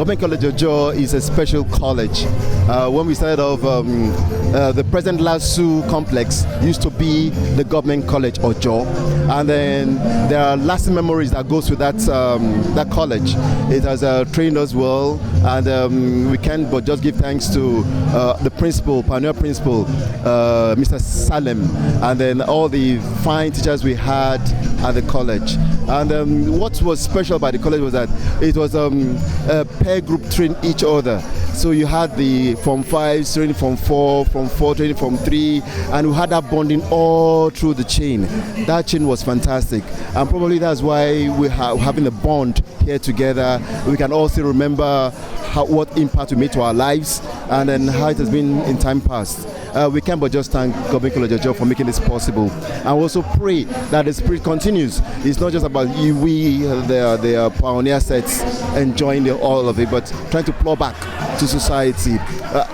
Government College Ojo is a special college. When we started off, the present Lasu complex used to be the Government College Ojo, and then there are lasting memories that goes with that college. It has trained us well, and we can't but just give thanks to the principal, pioneer principal, Mr. Salem, and then all the fine teachers we had at the college. And what was special about the college was that it was a pair group train each other. So you had the Form 5 training Form 4, Form 4 training Form 3, and we had that bonding all through the chain. That chain was fantastic, and probably that's why we are having a bond here together. We can also remember what impact we made to our lives, and then how it has been in time past. We can but just thank Government College Ojo for making this possible, and also pray that the spirit continues. It's not just about the pioneer sets enjoying all of it, but trying to plow back to society.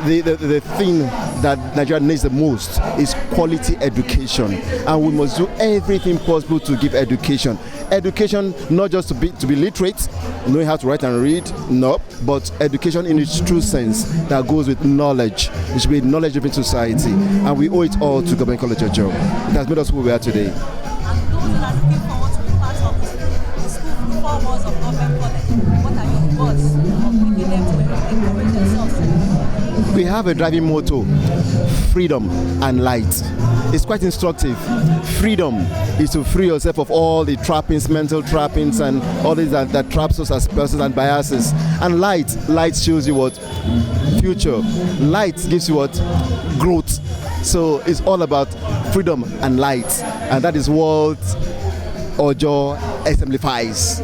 The thing that Nigeria needs the most is quality education, and we must do everything possible to give education. Education, not just to be literate, knowing how to write and read, no, but education in its true sense that goes with knowledge. It should be a knowledge-driven society, and we owe it all to Government College Ojo. It has made us who we are today. And those that are looking forward to be part of the school 4 walls of Government College, what are your words of bringing them to encourage themselves? We have a driving motto: freedom and light. It's quite instructive. Freedom is to free yourself of all the trappings, mental trappings, and all these that traps us as persons and biases. And light shows you what? Future. Light gives you what? Growth. So it's all about freedom and light, and that is what Ojo exemplifies.